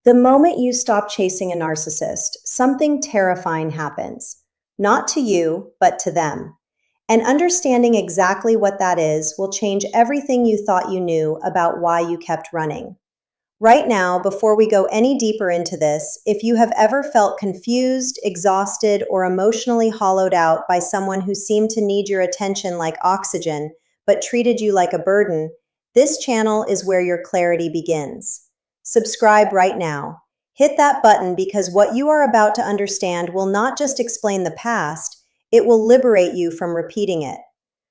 The moment you stop chasing a narcissist, something terrifying happens. Not to you, but to them. And understanding exactly what that is will change everything you thought you knew about why you kept running. Right now, before we go any deeper into this, if you have ever felt confused, exhausted, or emotionally hollowed out by someone who seemed to need your attention like oxygen, but treated you like a burden, this channel is where your clarity begins. Subscribe right now. Hit that button because what you are about to understand will not just explain the past, it will liberate you from repeating it.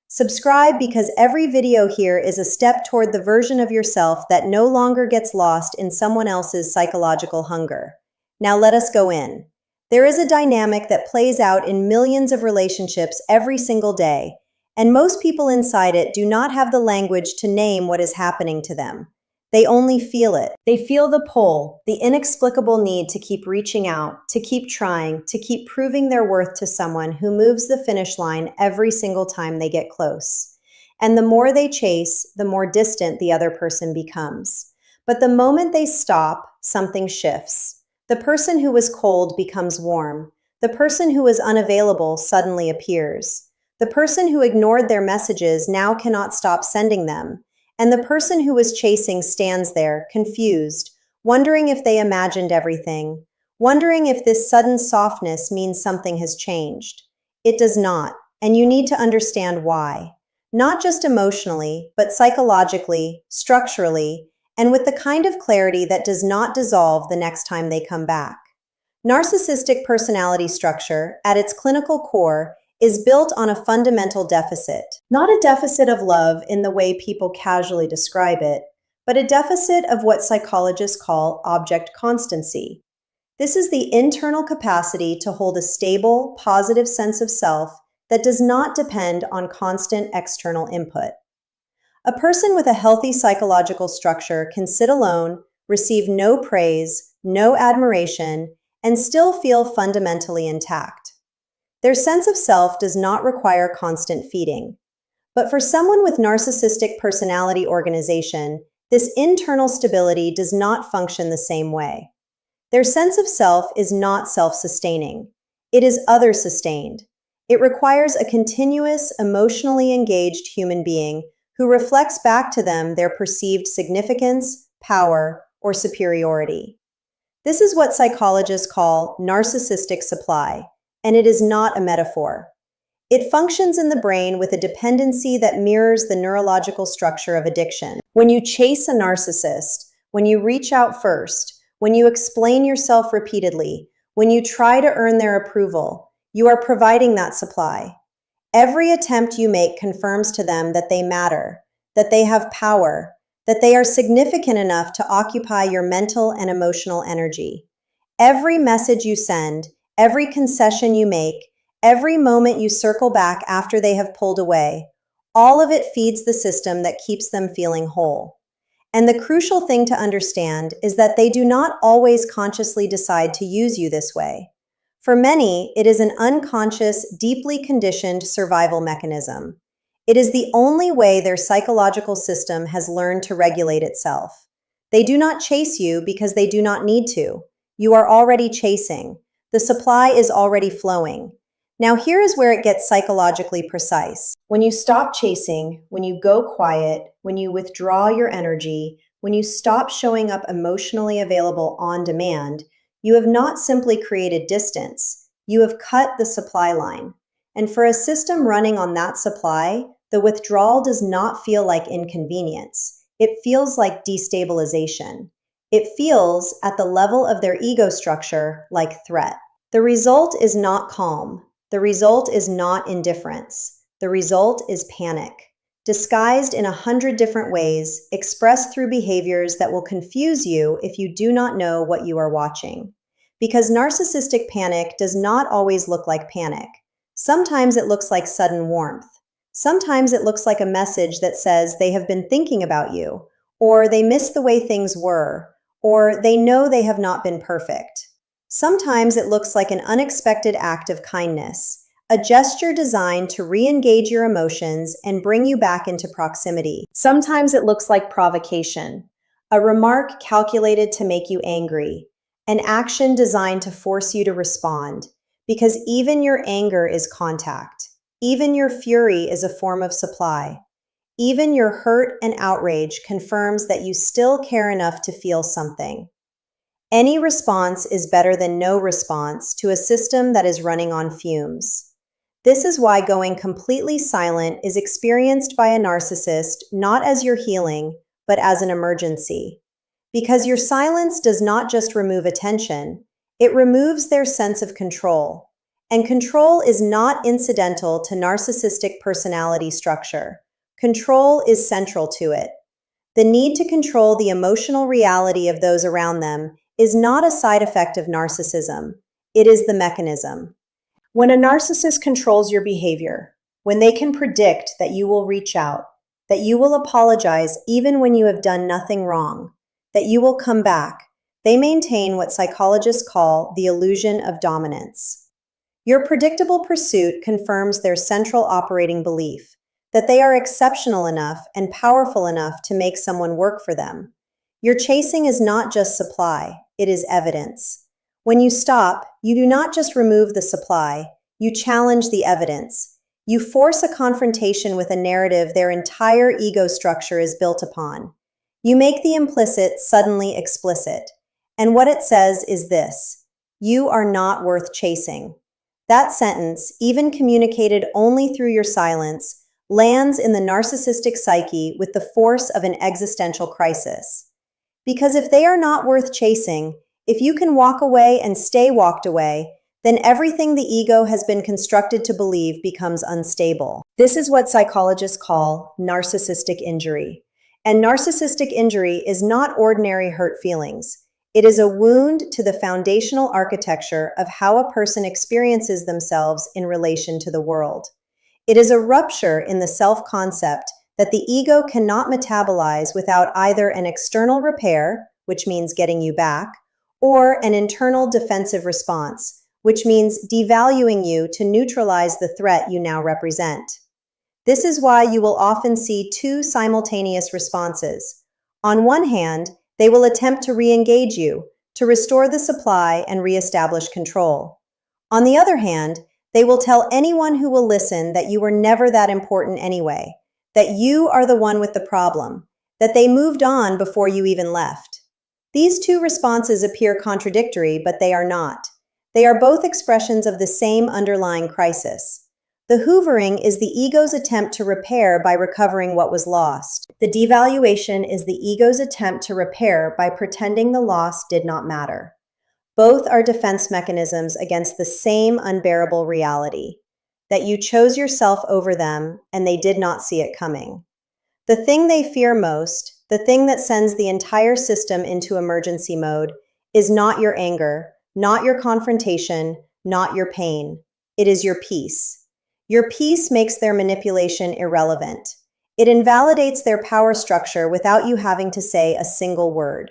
Subscribe because every video here is a step toward the version of yourself that no longer gets lost in someone else's psychological hunger. Now let us go in. There is a dynamic that plays out in millions of relationships every single day, and most people inside it do not have the language to name what is happening to them. They only feel it. They feel the pull, the inexplicable need to keep reaching out, to keep trying, to keep proving their worth to someone who moves the finish line every single time they get close. And the more they chase, the more distant the other person becomes. But the moment they stop, something shifts. The person who was cold becomes warm. The person who was unavailable suddenly appears. The person who ignored their messages now cannot stop sending them. And the person who was chasing stands there, confused, wondering if they imagined everything, wondering if this sudden softness means something has changed. It does not, and you need to understand why. Not just emotionally, but psychologically, structurally, and with the kind of clarity that does not dissolve the next time they come back. Narcissistic personality structure, at its clinical core, is built on a fundamental deficit. Not a deficit of love in the way people casually describe it, but a deficit of what psychologists call object constancy. This is the internal capacity to hold a stable, positive sense of self that does not depend on constant external input. A person with a healthy psychological structure can sit alone, receive no praise, no admiration, and still feel fundamentally intact. Their sense of self does not require constant feeding. But for someone with narcissistic personality organization, this internal stability does not function the same way. Their sense of self is not self-sustaining. It is other-sustained. It requires a continuous, emotionally engaged human being who reflects back to them their perceived significance, power, or superiority. This is what psychologists call narcissistic supply. And it is not a metaphor. It functions in the brain with a dependency that mirrors the neurological structure of addiction. When you chase a narcissist, when you reach out first, when you explain yourself repeatedly, when you try to earn their approval, you are providing that supply. Every attempt you make confirms to them that they matter, that they have power, that they are significant enough to occupy your mental and emotional energy. Every message you send, every concession you make, every moment you circle back after they have pulled away, all of it feeds the system that keeps them feeling whole. And the crucial thing to understand is that they do not always consciously decide to use you this way. For many, it is an unconscious, deeply conditioned survival mechanism. It is the only way their psychological system has learned to regulate itself. They do not chase you because they do not need to. You are already chasing. The supply is already flowing. Now here is where it gets psychologically precise. When you stop chasing, when you go quiet, when you withdraw your energy, when you stop showing up emotionally available on demand, you have not simply created distance, you have cut the supply line. And for a system running on that supply, the withdrawal does not feel like inconvenience. It feels like destabilization. It feels, at the level of their ego structure, like threat. The result is not calm. The result is not indifference. The result is panic, disguised in 100 different ways, expressed through behaviors that will confuse you if you do not know what you are watching. Because narcissistic panic does not always look like panic. Sometimes it looks like sudden warmth. Sometimes it looks like a message that says they have been thinking about you, or they miss the way things were, or they know they have not been perfect. Sometimes it looks like an unexpected act of kindness, a gesture designed to re-engage your emotions and bring you back into proximity. Sometimes it looks like provocation, a remark calculated to make you angry, an action designed to force you to respond, because even your anger is contact. Even your fury is a form of supply. Even your hurt and outrage confirms that you still care enough to feel something. Any response is better than no response to a system that is running on fumes. This is why going completely silent is experienced by a narcissist not as your healing, but as an emergency. Because your silence does not just remove attention, it removes their sense of control. And control is not incidental to narcissistic personality structure. Control is central to it. The need to control the emotional reality of those around them is not a side effect of narcissism. It is the mechanism. When a narcissist controls your behavior, when they can predict that you will reach out, that you will apologize even when you have done nothing wrong, that you will come back, they maintain what psychologists call the illusion of dominance. Your predictable pursuit confirms their central operating belief that they are exceptional enough and powerful enough to make someone work for them. Your chasing is not just supply, it is evidence. When you stop, you do not just remove the supply, you challenge the evidence. You force a confrontation with a narrative their entire ego structure is built upon. You make the implicit suddenly explicit. And what it says is this: you are not worth chasing. That sentence, even communicated only through your silence, lands in the narcissistic psyche with the force of an existential crisis. Because if they are not worth chasing, if you can walk away and stay walked away, then everything the ego has been constructed to believe becomes unstable. This is what psychologists call narcissistic injury. And narcissistic injury is not ordinary hurt feelings. It is a wound to the foundational architecture of how a person experiences themselves in relation to the world. It is a rupture in the self-concept that the ego cannot metabolize without either an external repair, which means getting you back, or an internal defensive response, which means devaluing you to neutralize the threat you now represent. This is why you will often see two simultaneous responses. On one hand, they will attempt to re-engage you, to restore the supply and re-establish control. On the other hand, they will tell anyone who will listen that you were never that important anyway, that you are the one with the problem, that they moved on before you even left. These two responses appear contradictory, but they are not. They are both expressions of the same underlying crisis. The hoovering is the ego's attempt to repair by recovering what was lost. The devaluation is the ego's attempt to repair by pretending the loss did not matter. Both are defense mechanisms against the same unbearable reality, that you chose yourself over them and they did not see it coming. The thing they fear most, the thing that sends the entire system into emergency mode, is not your anger, not your confrontation, not your pain. It is your peace. Your peace makes their manipulation irrelevant. It invalidates their power structure without you having to say a single word.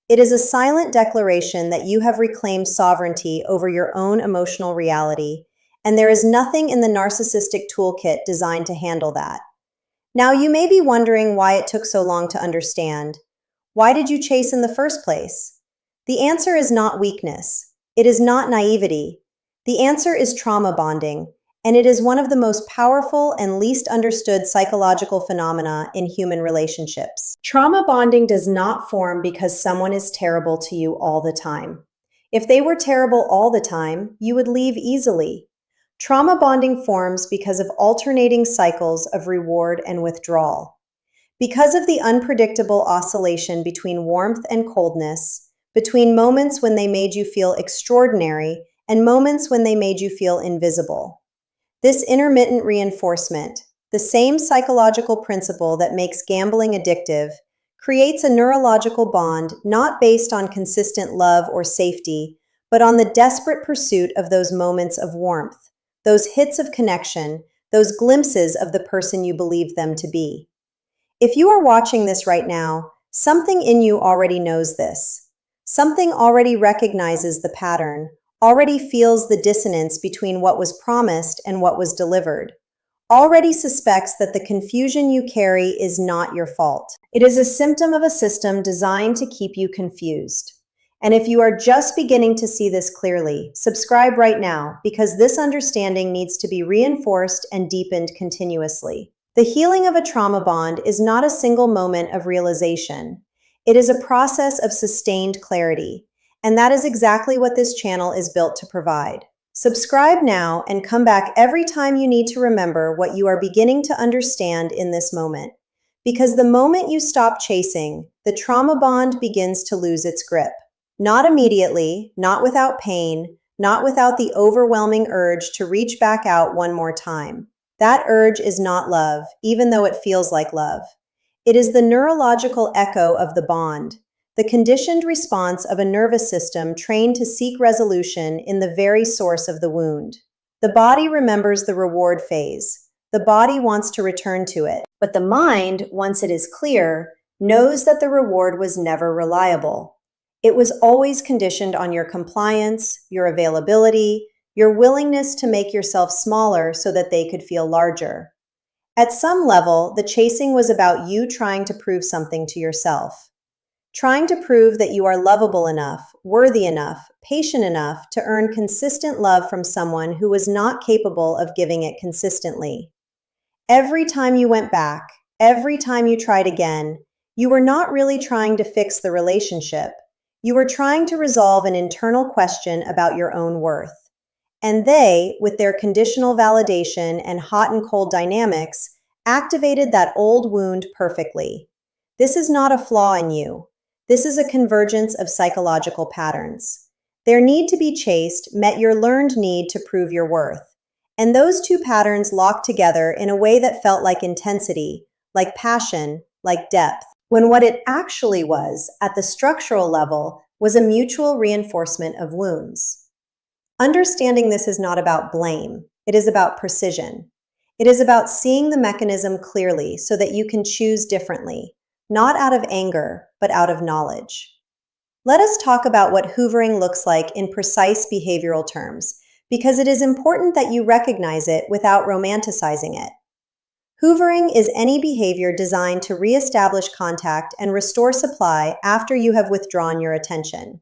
It is a silent declaration that you have reclaimed sovereignty over your own emotional reality, and there is nothing in the narcissistic toolkit designed to handle that. Now, you may be wondering why it took so long to understand. Why did you chase in the first place? The answer is not weakness. It is not naivety. The answer is trauma bonding, and it is one of the most powerful and least understood psychological phenomena in human relationships. Trauma bonding does not form because someone is terrible to you all the time. If they were terrible all the time, you would leave easily. Trauma bonding forms because of alternating cycles of reward and withdrawal. Because of the unpredictable oscillation between warmth and coldness, between moments when they made you feel extraordinary and moments when they made you feel invisible. This intermittent reinforcement, the same psychological principle that makes gambling addictive, creates a neurological bond not based on consistent love or safety, but on the desperate pursuit of those moments of warmth, those hits of connection, those glimpses of the person you believe them to be. If you are watching this right now, something in you already knows this. Something already recognizes the pattern, already feels the dissonance between what was promised and what was delivered, already suspects that the confusion you carry is not your fault. It is a symptom of a system designed to keep you confused. And if you are just beginning to see this clearly, subscribe right now because this understanding needs to be reinforced and deepened continuously. The healing of a trauma bond is not a single moment of realization. It is a process of sustained clarity, and that is exactly what this channel is built to provide. Subscribe now and come back every time you need to remember what you are beginning to understand in this moment. Because the moment you stop chasing, the trauma bond begins to lose its grip. Not immediately, not without pain, not without the overwhelming urge to reach back out one more time. That urge is not love, even though it feels like love. It is the neurological echo of the bond, the conditioned response of a nervous system trained to seek resolution in the very source of the wound. The body remembers the reward phase. The body wants to return to it. But the mind, once it is clear, knows that the reward was never reliable. It was always conditioned on your compliance, your availability, your willingness to make yourself smaller so that they could feel larger. At some level, the chasing was about you trying to prove something to yourself. Trying to prove that you are lovable enough, worthy enough, patient enough to earn consistent love from someone who was not capable of giving it consistently. Every time you went back, every time you tried again, you were not really trying to fix the relationship. You were trying to resolve an internal question about your own worth. And they, with their conditional validation and hot and cold dynamics, activated that old wound perfectly. This is not a flaw in you. This is a convergence of psychological patterns. Their need to be chased met your learned need to prove your worth. And those two patterns locked together in a way that felt like intensity, like passion, like depth, when what it actually was, at the structural level, was a mutual reinforcement of wounds. Understanding this is not about blame. It is about precision. It is about seeing the mechanism clearly so that you can choose differently. Not out of anger, but out of knowledge. Let us talk about what hoovering looks like in precise behavioral terms, because it is important that you recognize it without romanticizing it. Hoovering is any behavior designed to reestablish contact and restore supply after you have withdrawn your attention.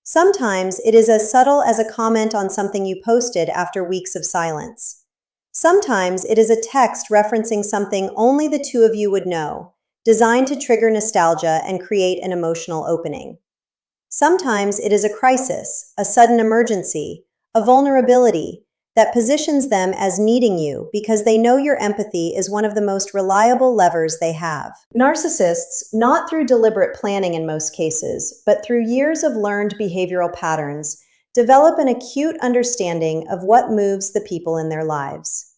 Sometimes it is as subtle as a comment on something you posted after weeks of silence. Sometimes it is a text referencing something only the two of you would know, designed to trigger nostalgia and create an emotional opening. Sometimes it is a crisis, a sudden emergency, a vulnerability that positions them as needing you because they know your empathy is one of the most reliable levers they have. Narcissists, not through deliberate planning in most cases, but through years of learned behavioral patterns, develop an acute understanding of what moves the people in their lives.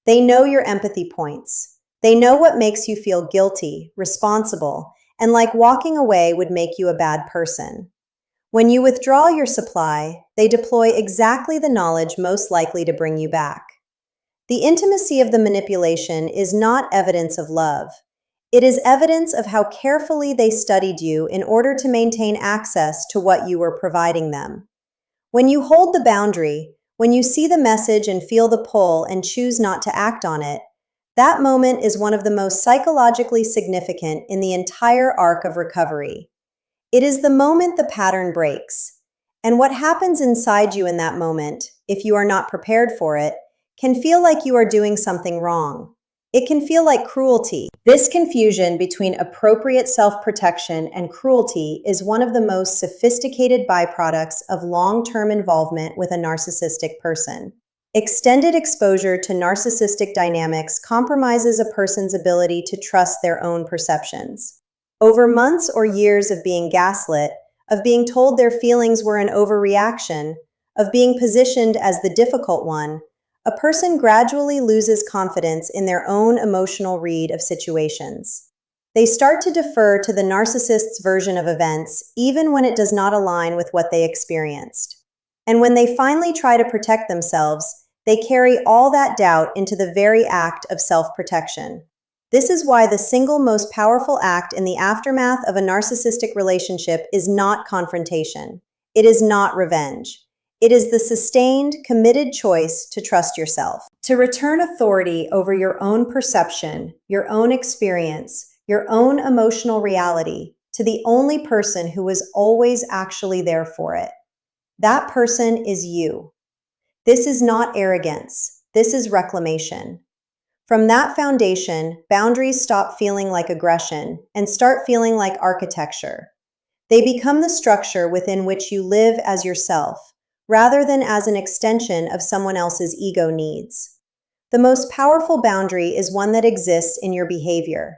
They know your empathy points. They know what makes you feel guilty, responsible, and like walking away would make you a bad person. When you withdraw your supply, they deploy exactly the knowledge most likely to bring you back. The intimacy of the manipulation is not evidence of love. It is evidence of how carefully they studied you in order to maintain access to what you were providing them. When you hold the boundary, when you see the message and feel the pull and choose not to act on it, that moment is one of the most psychologically significant in the entire arc of recovery. It is the moment the pattern breaks. And what happens inside you in that moment, if you are not prepared for it, can feel like you are doing something wrong. It can feel like cruelty. This confusion between appropriate self-protection and cruelty is one of the most sophisticated byproducts of long-term involvement with a narcissistic person. Extended exposure to narcissistic dynamics compromises a person's ability to trust their own perceptions. Over months or years of being gaslit, of being told their feelings were an overreaction, of being positioned as the difficult one, a person gradually loses confidence in their own emotional read of situations. They start to defer to the narcissist's version of events, even when it does not align with what they experienced. And when they finally try to protect themselves, they carry all that doubt into the very act of self-protection. This is why the single most powerful act in the aftermath of a narcissistic relationship is not confrontation. It is not revenge. It is the sustained, committed choice to trust yourself. To return authority over your own perception, your own experience, your own emotional reality to the only person who was always actually there for it. That person is you. This is not arrogance. This is reclamation. From that foundation, boundaries stop feeling like aggression and start feeling like architecture. They become the structure within which you live as yourself, rather than as an extension of someone else's ego needs. The most powerful boundary is one that exists in your behavior,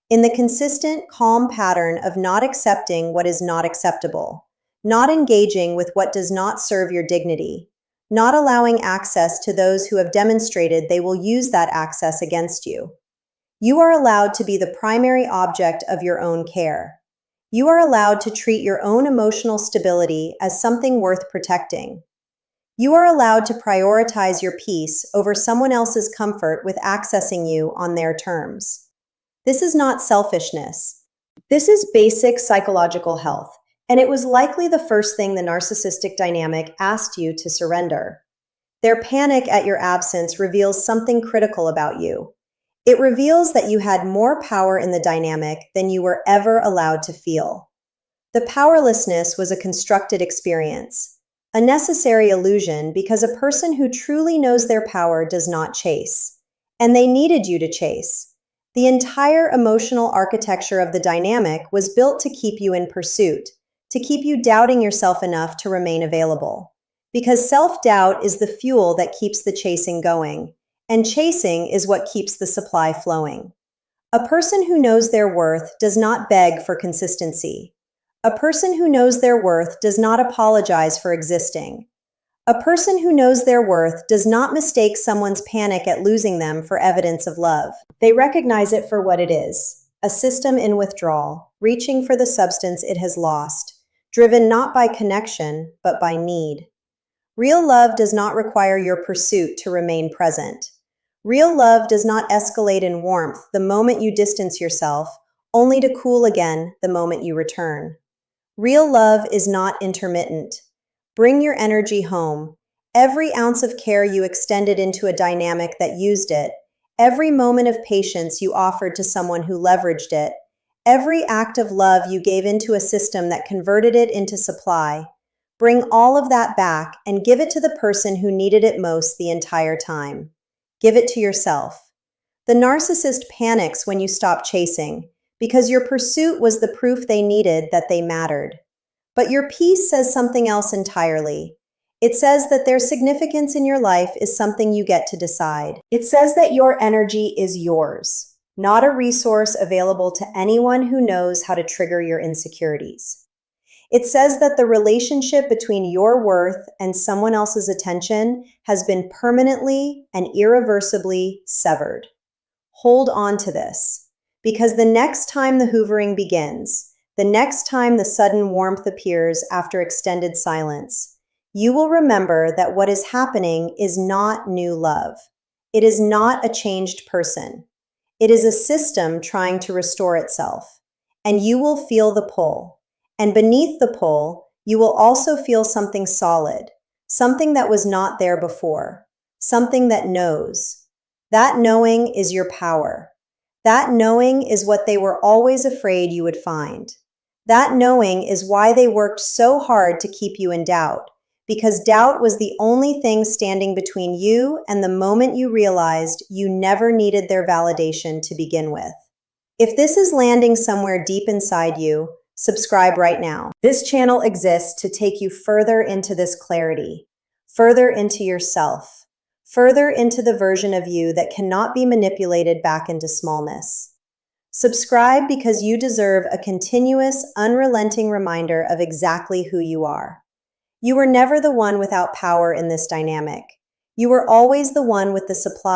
in the consistent, calm pattern of not accepting what is not acceptable, not engaging with what does not serve your dignity, not allowing access to those who have demonstrated they will use that access against you. You are allowed to be the primary object of your own care. You are allowed to treat your own emotional stability as something worth protecting. You are allowed to prioritize your peace over someone else's comfort with accessing you on their terms. This is not selfishness. This is basic psychological health, and it was likely the first thing the narcissistic dynamic asked you to surrender. Their panic at your absence reveals something critical about you. It reveals that you had more power in the dynamic than you were ever allowed to feel. The powerlessness was a constructed experience, a necessary illusion because a person who truly knows their power does not chase. And they needed you to chase. The entire emotional architecture of the dynamic was built to keep you in pursuit, to keep you doubting yourself enough to remain available. Because self-doubt is the fuel that keeps the chasing going, and chasing is what keeps the supply flowing. A person who knows their worth does not beg for consistency. A person who knows their worth does not apologize for existing. A person who knows their worth does not mistake someone's panic at losing them for evidence of love. They recognize it for what it is, a system in withdrawal, reaching for the substance it has lost, driven not by connection, but by need. Real love does not require your pursuit to remain present. Real love does not escalate in warmth the moment you distance yourself, only to cool again the moment you return. Real love is not intermittent. Bring your energy home. Every ounce of care you extended into a dynamic that used it, every moment of patience you offered to someone who leveraged it, every act of love you gave into a system that converted it into supply, bring all of that back and give it to the person who needed it most the entire time. Give it to yourself. The narcissist panics when you stop chasing, because your pursuit was the proof they needed that they mattered. But your peace says something else entirely. It says that their significance in your life is something you get to decide. It says that your energy is yours, not a resource available to anyone who knows how to trigger your insecurities. It says that the relationship between your worth and someone else's attention has been permanently and irreversibly severed. Hold on to this, because the next time the hoovering begins, the next time the sudden warmth appears after extended silence, you will remember that what is happening is not new love. It is not a changed person. It is a system trying to restore itself, and you will feel the pull. And beneath the pull, you will also feel something solid, something that was not there before, something that knows. That knowing is your power. That knowing is what they were always afraid you would find. That knowing is why they worked so hard to keep you in doubt, because doubt was the only thing standing between you and the moment you realized you never needed their validation to begin with. If this is landing somewhere deep inside you, subscribe right now. This channel exists to take you further into this clarity, further into yourself, further into the version of you that cannot be manipulated back into smallness. Subscribe because you deserve a continuous, unrelenting reminder of exactly who you are. You were never the one without power in this dynamic. You were always the one with the supply